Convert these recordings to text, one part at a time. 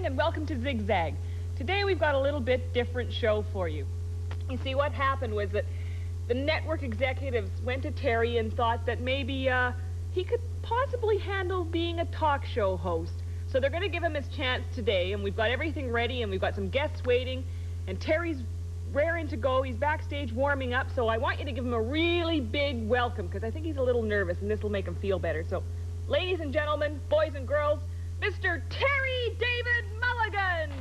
And welcome to ZigZag. Today we've got a little bit different show for you. You see, what happened was that the network executives went to Terry and thought that maybe he could possibly handle being a talk show host. So they're going to give him his chance today, and we've got everything ready, and we've got some guests waiting, and Terry's raring to go. He's backstage warming up, so I want you to give him a really big welcome, because I think he's a little nervous, and this will make him feel better. So, ladies and gentlemen, boys and girls, Mr. Terry David Mulligan.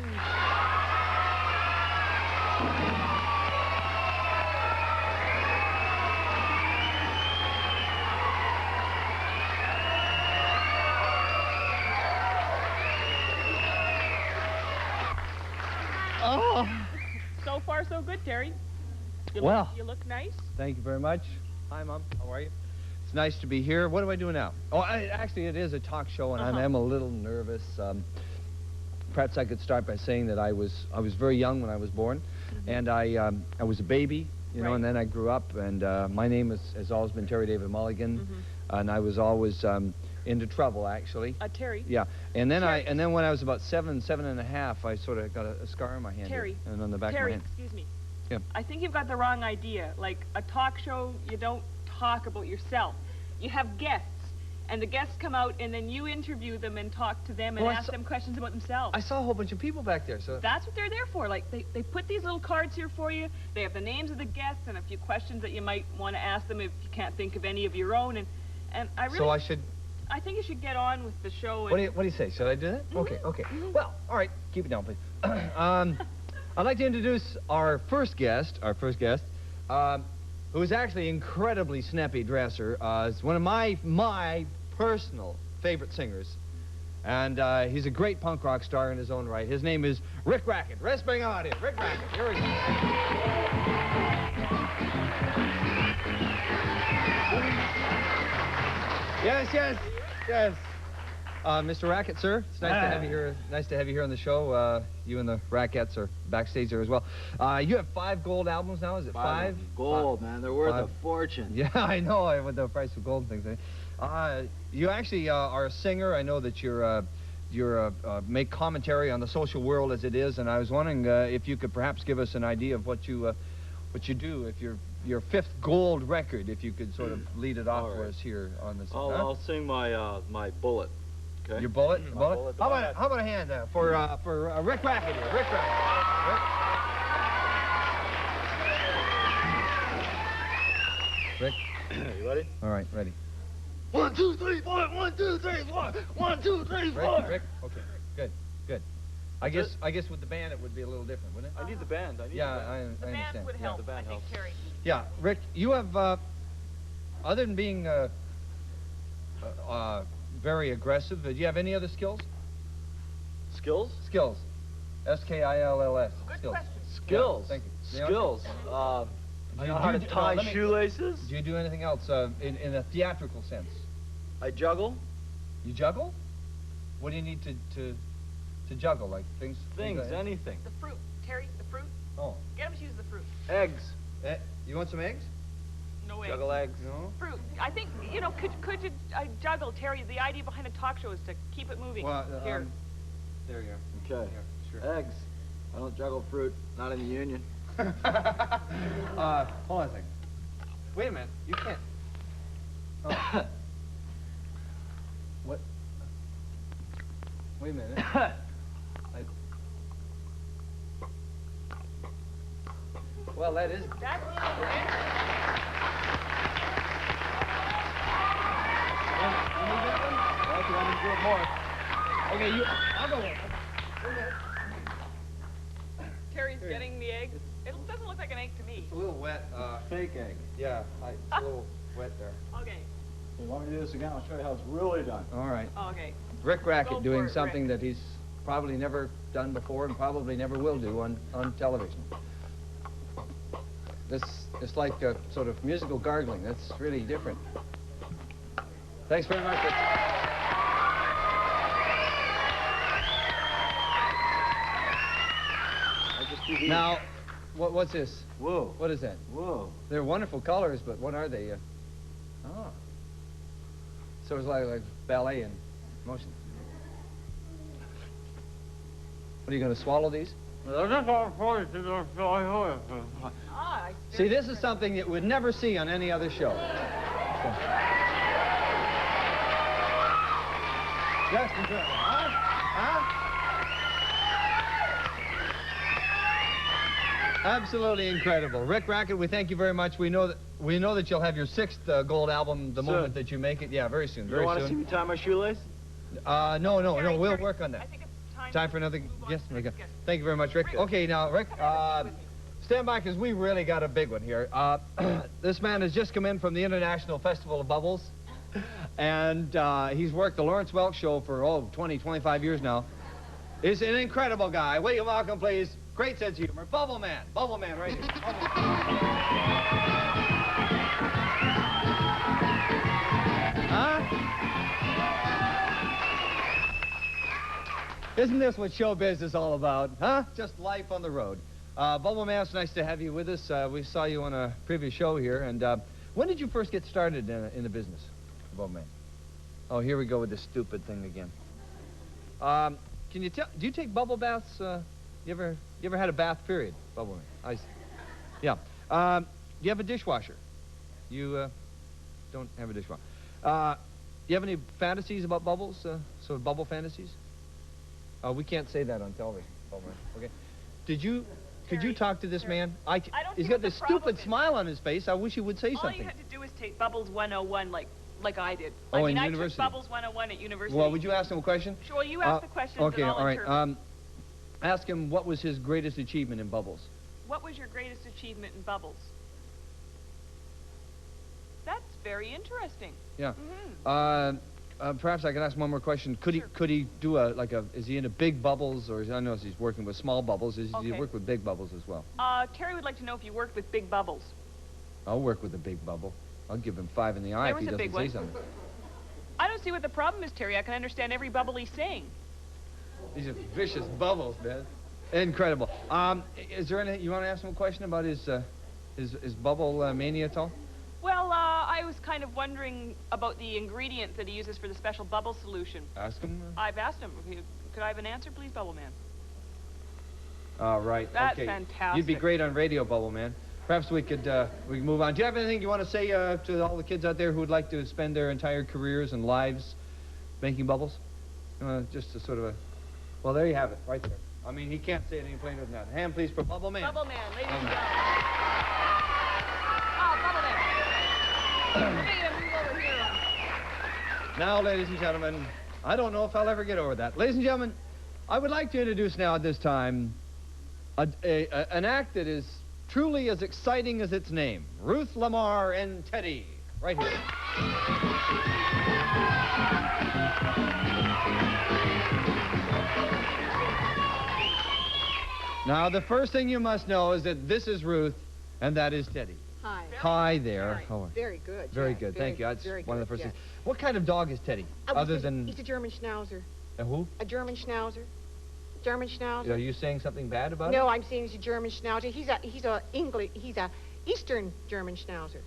Oh. So far, so good, Terry. You look nice. Thank you very much. Hi, Mom. How are you? It's nice to be here. What do I do now? Oh, actually, it is a talk show, and I am a little nervous. Perhaps I could start by saying that I was very young when I was born, and I was a baby, you know, and then I grew up, and my name has always been Terry David Mulligan, and I was always into trouble, actually. Terry. Yeah, and then when I was about seven and a half, I sort of got a scar on my hand. Terry. And on the back of my hand. Excuse me. Yeah. I think you've got the wrong idea. Like a talk show, you don't talk about yourself. You have guests, and the guests come out, and then you interview them and talk to them and ask them questions about themselves. I saw a whole bunch of people back there, so... That's what they're there for. Like, they put these little cards here for you. They have the names of the guests and a few questions that you might want to ask them if you can't think of any of your own, and I really... So I should... I think you should get on with the show. And... What do you say? Should I do that? Okay. Well, all right. Keep it down, please. I'd like to introduce our first guest, who is actually an incredibly snappy dresser. Is one of my personal favorite singers, and he's a great punk rock star in his own right. His name is Rick Rackett. Let's bring him out here. Rick Rackett. Here we go. Yes. Mr. Rackett, sir, it's nice to have you here. Nice to have you here on the show. You and the Racketts are backstage there as well. You have 5 gold albums now. Is it 5? Gold, man. They're worth a fortune. Yeah, I know. With the price of gold and things. You actually are a singer. I know that you're make commentary on the social world as it is, and I was wondering if you could perhaps give us an idea of what you do. If your 5th gold record, if you could sort of lead it off for us here on this. I'll sing my my Bullet. Okay. Your Bullet? Bullet. How about a hand for Rick Rackett here? Rick Rackett. Rick. You ready? All right, ready. 1, 2, 3, 4. 1, 2, 3, 4. 1, 2, 3, 4. Rick. Okay. Good. I guess with the band it would be a little different, wouldn't it? I need the band. The band would help. The band helps. Terry. Yeah, Rick. You have other than being very aggressive, do you have any other skills? Skills? Skills. S-K-I-L-L-S. Good skills. question. Skills. Thank you. Skills. I know how to tie shoelaces. Do you do anything else in a theatrical sense? I juggle. You juggle? What do you need to juggle? Like things? Anything. The fruit. Terry, the fruit. Oh. Get him to use the fruit. Eggs. You want some eggs? No eggs. Juggle eggs. No? Fruit. I think, you know, could you juggle, Terry? The idea behind a talk show is to keep it moving. Well, here. There you go. Okay. Here, sure. Eggs. I don't juggle fruit. Not in the union. Hold on a second. Wait a minute. You can't. Oh. What? Wait a minute. Well, that is... That's You want me to do it more? Okay, I'll go there. Terry's getting the egg. It doesn't look like an egg to me. It's a little wet. Fake egg. Yeah, it's a little wet there. Okay. You want me to do this again? I'll show you how it's really done. All right. Oh, okay. Rick Rackett Go doing for it, something Rick. that he's probably never done before and probably never will do on television. It's like a sort of musical gargling. That's really different. Thanks very much. Now, what's this? Whoa. What is that? Whoa. They're wonderful colors, but what are they? Oh. So it's like ballet in motion. What, are you going to swallow these? See, this is something that we'd never see on any other show. Just incredible, huh? Absolutely incredible. Rick Rackett, we thank you very much. We know that you'll have your 6th gold album the moment that you make it. Yeah, very soon. Very soon. You want to see me tie my shoelace? No. We'll work on that. I think it's Time for another. Yes, thank you very much, Rick. Okay, now, Rick, stand by because we really got a big one here. This man has just come in from the International Festival of Bubbles, and he's worked the Lawrence Welk Show for 20, 25 years now. He's an incredible guy. Will you welcome, please? Great sense of humor, Bubble Man. Bubble Man, right here. Huh? Isn't this what showbiz is all about, huh? Just life on the road. Bubble Man, it's nice to have you with us. We saw you on a previous show here, and when did you first get started in the business, Bubble Man? Oh, here we go with this stupid thing again. Can you tell? Do you take bubble baths? You ever had a bath period, Bubble Man? Yeah. Do you have a dishwasher? You don't have a dishwasher. Do you have any fantasies about bubbles? Sort of bubble fantasies? We can't say that on television, Bubble Man. Okay. Could you talk to this man? He's got this stupid smile on his face. I wish he would say something. All you had to do was take Bubbles 101 like I did. Oh, I in took university. Bubbles 101 at university. Well, would you ask him a question? Sure, you ask the question. Okay, all right. Ask him what was his greatest achievement in Bubbles. What was your greatest achievement in Bubbles? That's very interesting. Yeah. Mm-hmm. Perhaps I could ask one more question. Could he do is he into big bubbles, or I know he's working with small bubbles. Does he work with big bubbles as well? Terry would like to know if you worked with big bubbles. I'll work with a big bubble. I'll give him 5 in the eye if he doesn't say something. I don't see what the problem is, Terry. I can understand every bubble he's saying. These are vicious bubbles, man. Incredible. Is there anything you want to ask him a question about his bubble mania at all? Well, I was kind of wondering about the ingredients that he uses for the special bubble solution. Ask him. I've asked him. Could I have an answer, please, Bubble Man? All right. That's okay. fantastic. You'd be great on radio, Bubble Man. Perhaps we could move on. Do you have anything you want to say to all the kids out there who would like to spend their entire careers and lives making bubbles? Just a sort of a... Well, there you have it, right there. I mean, he can't say it any plainer than that. Hand, please, for Bubble Man. Bubble Man, ladies and gentlemen. Oh, Bubble Man. Move over here. Now, ladies and gentlemen, I don't know if I'll ever get over that. Ladies and gentlemen, I would like to introduce now at this time an act that is truly as exciting as its name. Ruth Lamar and Teddy, right here. Now, the first thing you must know is that this is Ruth, and that is Teddy. Hi. Hi there. Very good. Very Jack. good. Thank you. That's very one of the good, first yeah. things. What kind of dog is Teddy? Other than... He's a German Schnauzer. A who? A German Schnauzer. German Schnauzer. Are you saying something bad about No, it? I'm saying he's a German Schnauzer. He's a Eastern German Schnauzer.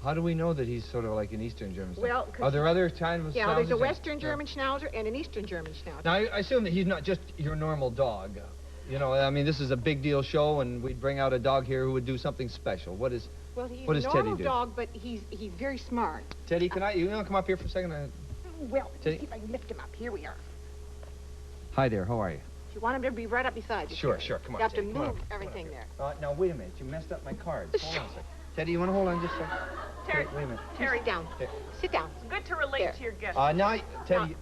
How do we know that he's sort of like an Eastern German Schnauzer? Well, are there other kinds of yeah, there's a Schnauzers? Western German Schnauzer and an Eastern German Schnauzer. Now, I assume that he's not just your normal dog. You know, I mean, this is a big deal show, and we'd bring out a dog here who would do something special. What does he's what does a Teddy normal do? dog, but he's very smart. Teddy, you want to come up here for a second? Well, Teddy? let's see if I can lift him up. Here we are. Hi there. How are you? If you want him to be right up beside you. Sure, Terry. sure. Come on. You have Teddy, to come on move up. everything there. Now, wait a minute. You messed up my cards. Hold on a second. Teddy, you want to hold on just a second? Terry, Wait a minute. Terry, Sit down. There. Sit down. it's good to relate There. to your guests. Now, Teddy,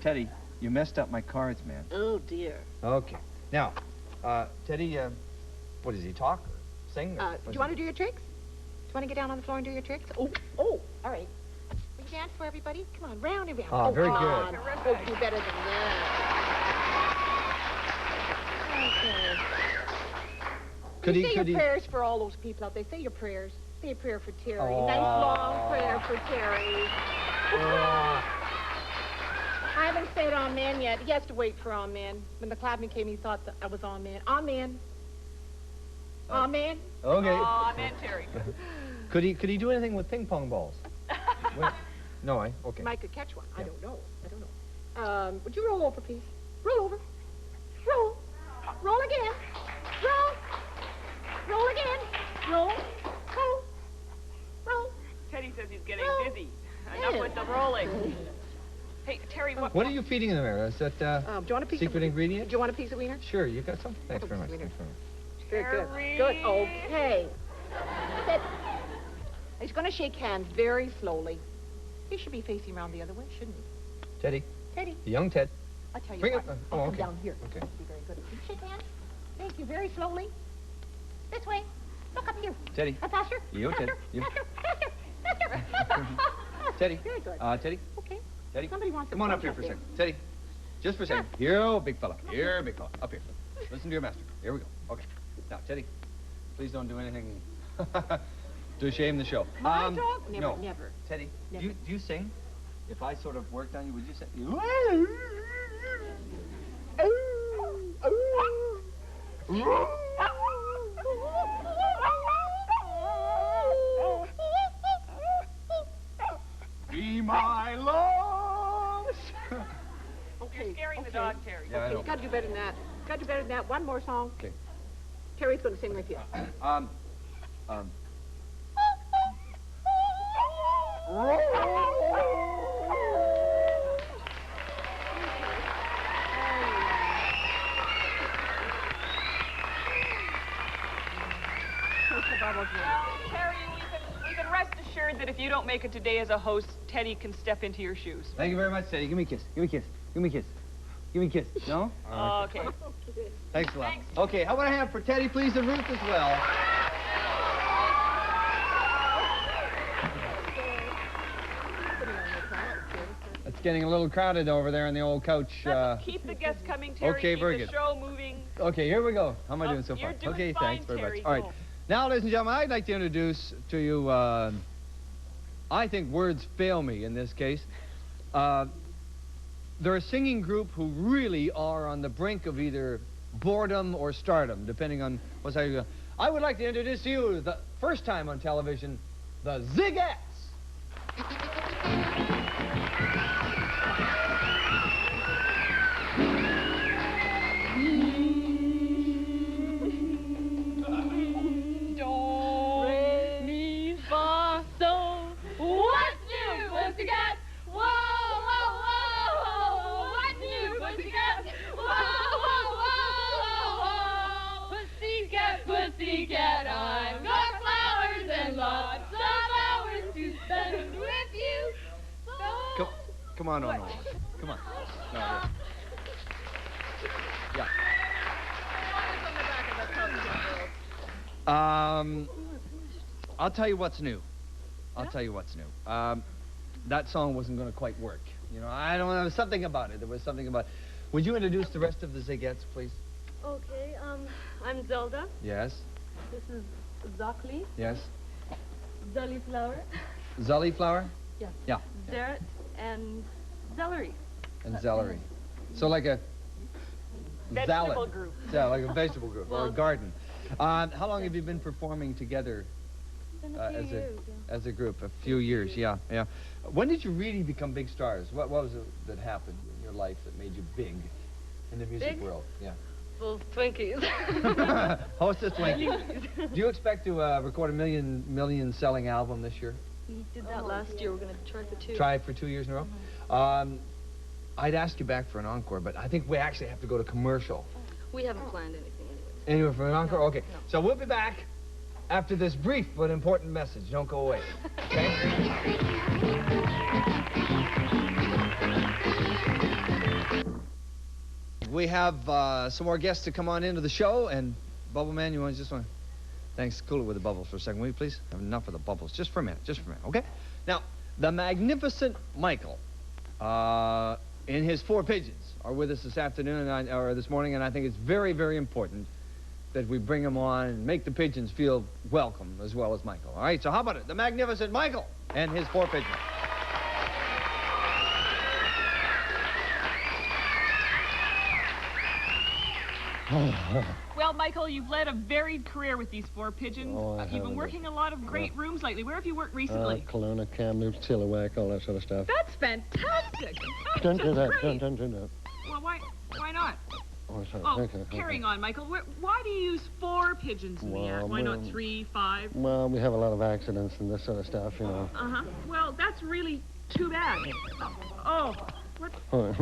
Teddy, you messed up my cards, man. Oh, dear. Okay. Now, Teddy, what does he talk or sing? Or Do you want to do your tricks? Do you want to get down on the floor and do your tricks? Oh, all right. Will you dance for everybody? Come on, round and round. Oh, very come good. on. Oh, do better than that. Could say your he? prayers for all those people out there. Say your prayers. Say a prayer for Terry. Oh. Nice long prayer for Terry. I haven't said amen yet. He has to wait for amen. When the clapping came, he thought that I was amen. Amen. Amen. Okay. Aw, man, Terry. Could he do anything with ping pong balls? No, okay. Mike could catch one. Yeah. I don't know. Would you roll over, please? Roll over. Roll. Roll again. Roll. Roll again. Roll. Roll. Roll. Teddy says he's getting Roll. dizzy. Enough with the rolling. Hey, Terry, What are you feeding them there? Is that Do you want a piece secret of ingredient? Do you want a piece of wiener? Sure, you got some? Thanks I'll very much. put Thanks very much. Good, Terry. good. Good. Okay. Sit. He's going to shake hands very slowly. He should be facing around the other way, shouldn't he? Teddy, Teddy, the young Ted. I'll tell you Bring what. it- I'll come okay. down here. Okay. That'll be very good. Will you shake hands? Thank you. Very slowly. This way. Look up here. Teddy. Faster. You, faster, Ted. You. Faster. Faster. Faster. Faster. Teddy. Very good. Teddy. Okay. Teddy. Somebody wants to Come on up punch here for a there. second. Teddy. Just for a second. Here, big fella. Here, big fella. Up here. Listen to your master. Here we go. Okay. Now, Teddy, please don't do anything to shame the show. My dog? Never, no. never. Teddy, Never. do you sing? If I sort of worked on you, would you sing? Be my loss. Okay. You're scaring the dog, Terry. Yeah, I Okay, know. you got to do better than that. Got to do better than that. One more song. Okay. Terry's going to sing with you. Terry, we can rest assured that if you don't make it today as a host, Teddy can step into your shoes. Thank you very much, Teddy. Give me a kiss. Give me a kiss. Give me a kiss. Give me a kiss. No? Okay. Thanks a lot. Thanks. Okay, how about a hand for Teddy, please, and Ruth as well. It's getting a little crowded over there on the old couch. Keep the guests coming, Terry. okay, Keep very the good. show moving. Okay, here we go. How am I doing so far? You're doing Okay, fine, thanks very Terry. much. All right. Go. Now, ladies and gentlemen, I'd like to introduce to you, I think words fail me in this case. They're a singing group who really are on the brink of either boredom or stardom, depending on what's how you go. I would like to introduce to you, the first time on television, the ZigZag. Do, re, mi, fa, so. What's new, pussycat? Whoa, whoa, whoa. What's new, pussycat? Whoa, whoa, whoa. Pussycat, pussycat, I've got flowers and lots of hours to spend with you. So Come on, no. Come on. No, no. Yeah. I'll tell you what's new. I'll tell you what's new. That song wasn't going to quite work. You know, I don't know. There was something about it. There was something about. Would you introduce the rest of the Zigettes, please? Okay, I'm Zelda. Yes. This is Zachary, Yes. Zullyflower, Zullyflower? Yeah. Yeah. Zeret, and Celery. And celery. So like a Vegetable salad. group. Yeah, like a vegetable group or a Well- garden. How long have you been performing together Been a few years, yeah. as a group? A few years, yeah. When did you really become big stars? What was it that happened in your life that made you big in the music Big? world? Yeah. Full Twinkies. Hostess Twinkie. Do you expect to record a million selling album this year? We did that last year. We're going to try for 2. Try it for 2 years in a row? I'd ask you back for an encore, but I think we actually have to go to commercial. We haven't planned anything anyway. Anyway, for an encore? No, Okay. no. So we'll be back after this brief but important message. Don't go away. Okay? We have some more guests to come on into the show, and Bubble Man, you want to just want to... Thanks. Cool it with the bubbles for a second, will you, please? Have enough of the bubbles. Just for a minute. Okay? Now, the magnificent Michael, in his 4 pigeons, are with us this afternoon, or this morning, and I think it's very, very important that we bring them on and make the pigeons feel welcome as well as Michael. All right, so how about it? The magnificent Michael and his 4 pigeons. Well, Michael, you've led a varied career with these 4 pigeons. Oh, I You've been haven't. working in a lot of great rooms lately. Where have you worked recently? Kelowna, Kamloops, Chilliwack, all that sort of stuff. That's fantastic. Don't do that. Great. Don't do that. Well, why not? Oh, sorry. Oh, Okay, carrying on, Michael. Why do you use 4 pigeons in the act? Why not 3, 5? Well, we have a lot of accidents and this sort of stuff, you know. Uh-huh. Well, that's really too bad. Oh, what? Like,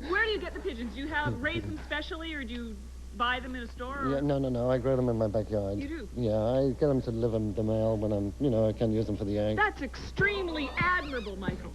where do you get the pigeons? Do you raise them specially, or do you buy them in a store? Or? Yeah, no. I grow them in my backyard. You do? Yeah, I get them to live in the mail when I'm, I can't use them for the eggs. That's extremely admirable, Michael.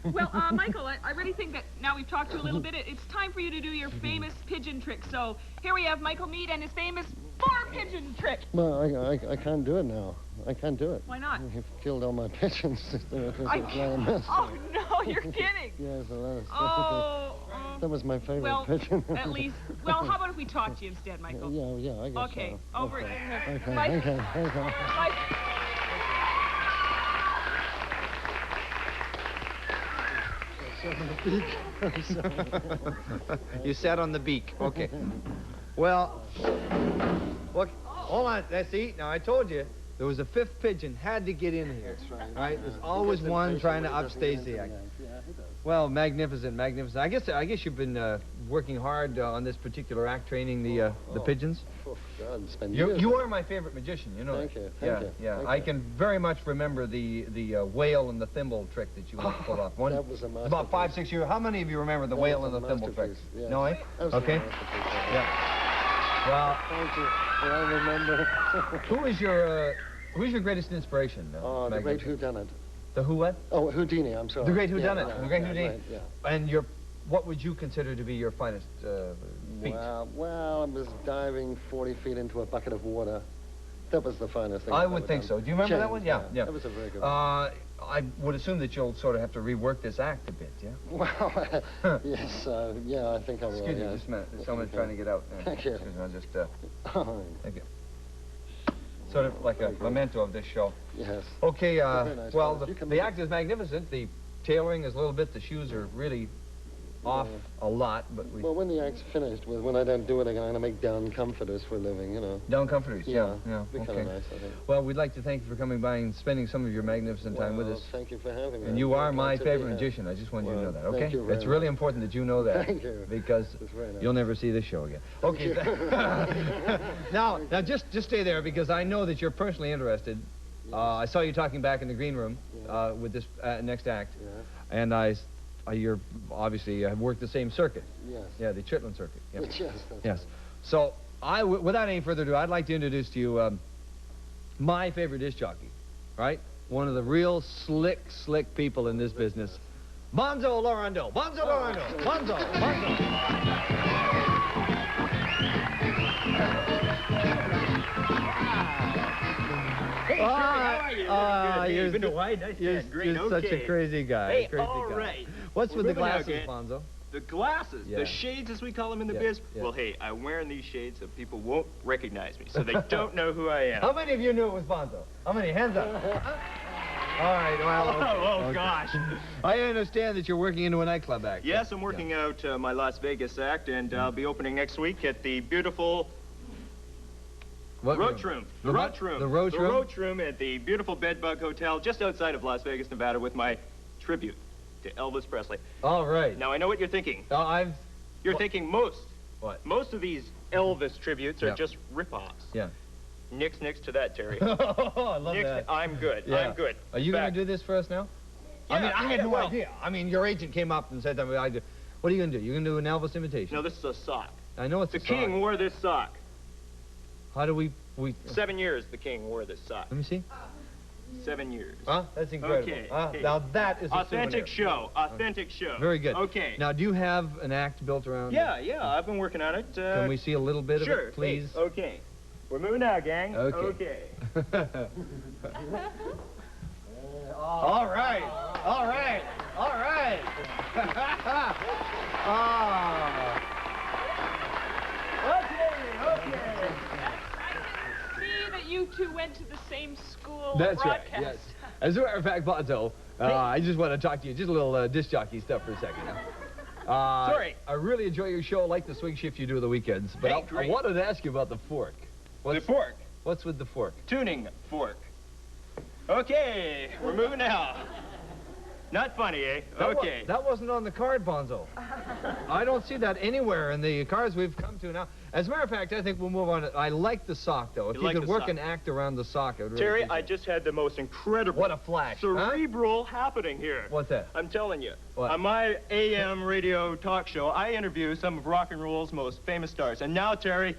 Well, Michael, I really think that now we've talked to you a little bit, it's time for you to do your famous pigeon trick. So here we have Michael Mead and his famous 4 pigeon trick. Well, I can't do it now. I can't do it. Why not? You've killed all my pigeons. Oh, no, you're kidding. Yes, well, That was my favorite well, pigeon. at least. Well, how about if we talk to you instead, Michael? Yeah, I guess Okay, so. over. Okay, Mike. okay. Mike. You sat on the beak. Okay. Well, look, hold on. See, now I told you there was a 5th pigeon had to get in here. That's right. Right? There's always one trying to upstage the act. Yeah, he does. Well, magnificent. I guess you've been working hard on this particular act, training the pigeons. Oh, God, it's been years. You are my favorite magician. You know. Thank you. Yeah. Thank I you. can very much remember the whale and the thimble trick that you pulled off. That was a masterpiece. About 5, 6 years. How many of you remember the That whale was and a the thimble trick? masterpiece, yes. No, eh? That was a Okay. masterpiece. Yeah. Well, Thank you. I remember. who is your greatest inspiration? Oh, the great whodunit. The who what? Oh, Houdini, I'm sorry. The great Yeah, whodunit. yeah, The great yeah, Houdini. right, yeah. And what would you consider to be your finest feat? Well, I was diving 40 feet into a bucket of water. That was the finest thing I I've would ever think done. so. Do you remember that one? Yeah. That was a very good one. I would assume that you'll sort of have to rework this act a bit, yeah? Well, yes, yeah, I think I will. Excuse me, yes. just a minute. There's someone Okay. trying to get out. Thank you. Excuse me, I'll just, Oh, thank you. Sort of like a memento of this show. yes. Okay, Very nice, well, fellas. You can the look- act is magnificent. The tailoring is a little bit, the shoes are really off a lot, but we... Well, when the act's finished, when I don't do it again, I'm going to make down comforters for a living, you know. Down comforters, yeah, Be kind okay. of nice, I think. Well, we'd like to thank you for coming by and spending some of your magnificent time with us. Thank you for having me. And you are I'm my glad to be favorite here. magician. I just want you to Well, know that, thank okay? you very It's really much. important that you know that. Thank you. Because It's very nice. you'll never see this show again. Okay. now, just stay there because I know that you're personally interested. I saw you talking back in the green room with this next act. Yeah. And you're obviously have worked the same circuit. Yes. Yeah, the Chitlin circuit. Yep. Yes, that's Yes. So, without any further ado, I'd like to introduce to you my favorite disc jockey, right? One of the real slick people in this business, Bonzo Lorando. Bonzo Lorando. Bonzo. Hey, Terry, how are you? Good. Hey, been a while. Nice You're, man. Great. you're such a crazy guy. Hey, crazy all guy. right. What's We're with the moving out, glasses, gang. Bonzo? The glasses, Yeah. the shades as we call them in the Yeah, biz. yeah. Well, hey, I'm wearing these shades so people won't recognize me, so they don't know who I am. How many of you knew it was Bonzo? How many? Hands up. All right, well, okay, okay. Gosh. I understand that you're working into a nightclub act. Yes, I'm working out my Las Vegas act, and I'll be opening next week at the beautiful What Roach Room. The what? Roach Room. The Roach Room? The Roach Room at the beautiful Bedbug Hotel just outside of Las Vegas, Nevada, with my tribute to Elvis Presley. All right. Now, I know what you're thinking. You're What? thinking most. What? Most of these Elvis tributes are Yeah. just rip-offs. Yeah. Nix to that, Terry. Oh, I love Nix, that. I'm good. Yeah. I'm good. Are you going Back. to do this for us now? I mean, I had no idea. I mean, your agent came up and said to me, what are you going to do? You're going to do an Elvis imitation? No, this is a sock. I know it's The a king sock. wore this sock. How do we... 7 years the king wore this sock. Let me see. 7 years. Huh? That's incredible. Okay, Huh? okay. Now that is a Authentic souvenir. show. Authentic show. Very good. Okay. Now, do you have an act built around Yeah, I've been working on it. Can we see a little bit sure, of it, please? Hey, okay. We're moving now, gang. Okay. Okay. All right. All right. All right. Ah. you two went to the same school of That's right, broadcast. yes. As a matter of fact, Bonzo, I just want to talk to you, just a little disc jockey stuff for a second. Sorry. I really enjoy your show. I like the swing shift you do on the weekends. But Hey, I great. wanted to ask you about the fork. The fork. What's with the fork? Tuning fork. Okay, we're moving now. Not funny, eh? Okay. That wasn't on the card, Bonzo. I don't see that anywhere in the cards we've come to now. As a matter of fact, I think we'll move on. I like the sock, though. If you like could the work sock. an act around the sock, I would really Terry, appreciate I just had the most incredible... What a flash, huh? Cerebral happening here. What's that? I'm telling you. What? On my AM radio talk show, I interview some of rock and roll's most famous stars. And now, Terry,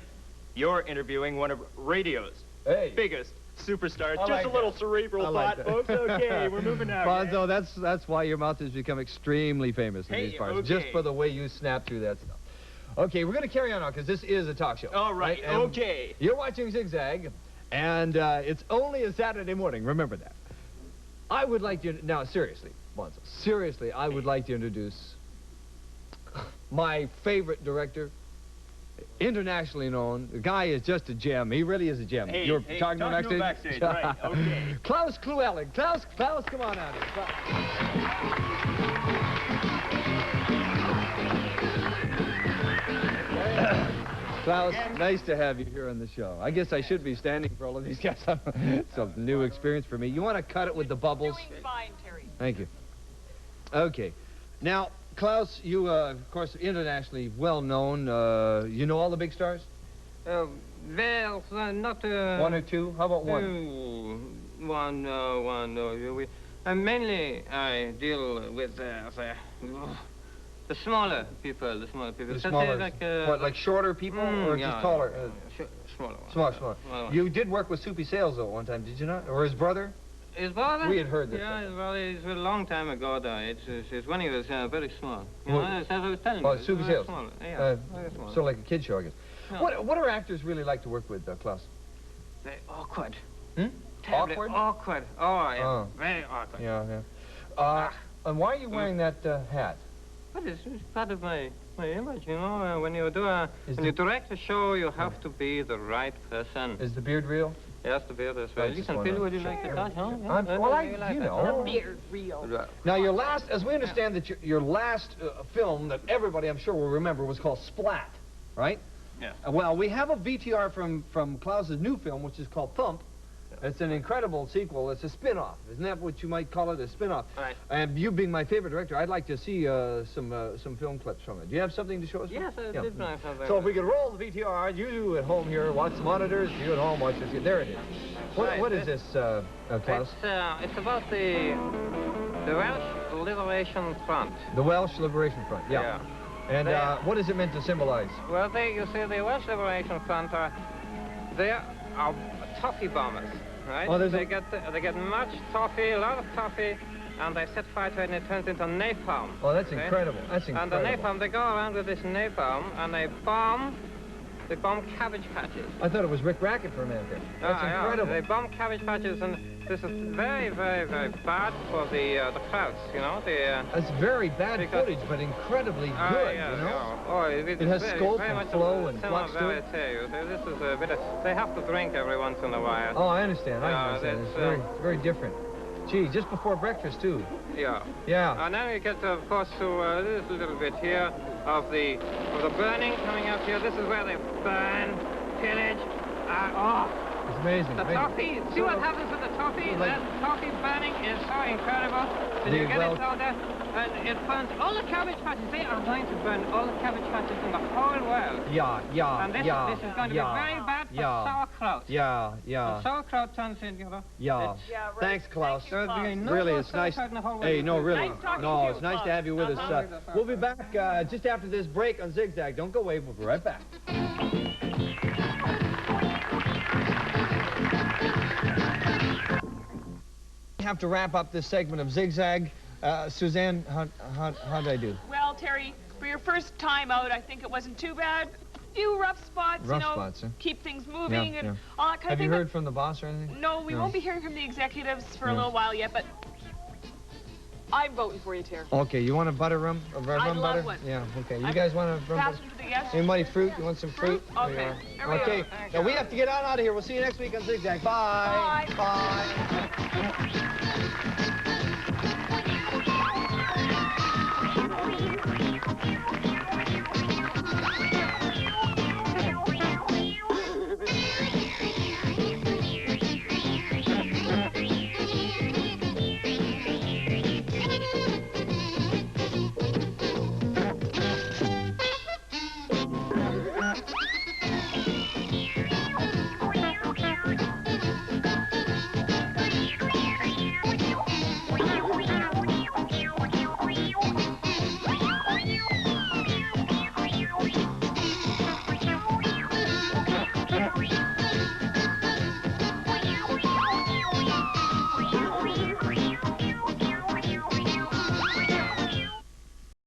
you're interviewing one of radio's biggest superstars. I Just like a little that. cerebral I like thought, that. folks. Okay, we're moving out. Bonzo, that's why your mouth has become extremely famous in these parts. Just okay. for the way you snap through that stuff. Okay, we're going to carry on now because this is a talk show. All right, And okay. You're watching ZigZag, and it's only a Saturday morning. Remember that. I would like to... Now, seriously, Bonzo, seriously, I would like to introduce my favorite director, internationally known. The guy is just a gem. He really is a gem. Hey, You're hey, talking to him talk to him backstage? backstage, right, okay. Klaus Kluellen. Klaus, come on out here. Klaus, nice to have you here on the show. I guess I should be standing for all of these guys. It's a new experience for me. You want to cut it with the bubbles? Doing fine, Terry. Thank you. Okay. Now, Klaus, you, of course, internationally well known. You know all the big stars? Well, not... One or two? How about one? Mainly, I deal with the smaller people, The Let's say smaller, like shorter people or yeah, just taller? smaller ones. Smaller. Smaller. You did work with Soupy Sales, though, one time, did you not? Or his brother? His brother? We had heard this. Yeah, his brother is a long time ago, though. It's when he was very small. You Well, know, as I was telling oh, you. Soupy very Sales. small. Yeah, very small. Sort of like a kid show, I guess. Yeah. What are actors really like to work with, Klaus? Very awkward. Awkward? Awkward. Oh, yeah. Oh. Very awkward. Yeah. And why are you wearing that hat? But it's part of my image, you know. When you direct a show, you have to be the right person. Is the beard real? Yes, the beard is right. You can feel what you like to touch, huh? You know. The beard real. Now, your last, as we understand that your last film that everybody, I'm sure, will remember was called Splat, right? Yeah. Well, we have a VTR from Klaus's new film, which is called Thump. It's an incredible sequel. It's a spin-off. Isn't that what you might call it, a spin-off? Right. And you being my favorite director, I'd like to see some film clips from it. Do you have something to show us? Yes, I did my something. So if we could roll the VTR, you at home here, watch the monitors, you at home, watch this. There it is. What is this, Klaus? It's about the Welsh Liberation Front. The Welsh Liberation Front, yeah. And what is it meant to symbolize? Well, you see, the Welsh Liberation Front they are toffee bombers, right? Oh, they get much toffee, a lot of toffee, and they set fire to it, and it turns into napalm. Oh, that's okay? incredible. That's incredible. And the napalm, they go around with this napalm, and they bomb cabbage patches. I thought it was Rick Rackett for a minute there. That's incredible. Yeah, they bomb cabbage patches, and this is very, very, very bad for the crowds, you know. That's very bad footage, but incredibly good, yeah, you know? Yeah. Oh, it has scope and flow and flux to it. This is a bit of, they have to drink every once in a while. Oh, I understand. It's very different. Gee, just before breakfast, too. Yeah. Yeah. And then we get, of course, to this little bit here of the burning coming up here. This is where they burn, pillage. It's amazing. The toffee. See what happens with the toffee? That toffee burning is so incredible. And you get it out there, and it burns all the cabbage patches. They are going to burn all the cabbage patches in the whole world. Yeah. And this is going to be very bad for sauerkraut. Yeah. The sauerkraut turns in, you know. Yeah. Right. Thanks, Klaus. Thank you, Klaus. Really, it's nice. Hey, no, really. Nice talking No, to it's you, nice to have you with us. We'll be back just after this break on ZigZag. Don't go away. We'll be right back. We have to wrap up this segment of ZigZag. Susanne, how did I do? Well, Terry, for your first time out, I think it wasn't too bad. A few rough spots, Rough spots, huh? keep things moving Yeah, and yeah. all that kind of Have thing. you but heard from the boss or anything? No, we won't be hearing from the executives for a little while yet, but I'm voting for you, Terry. Okay, you want a butter rum? A rum I'd love butter? one. Yeah, okay. You guys want a rum Pass butter? it to the guests. Anybody fruit? You want some fruit? Okay. There you There are. we Okay, go. now we have to get on out of here. We'll see you next week on ZigZag. Bye. Bye. Bye.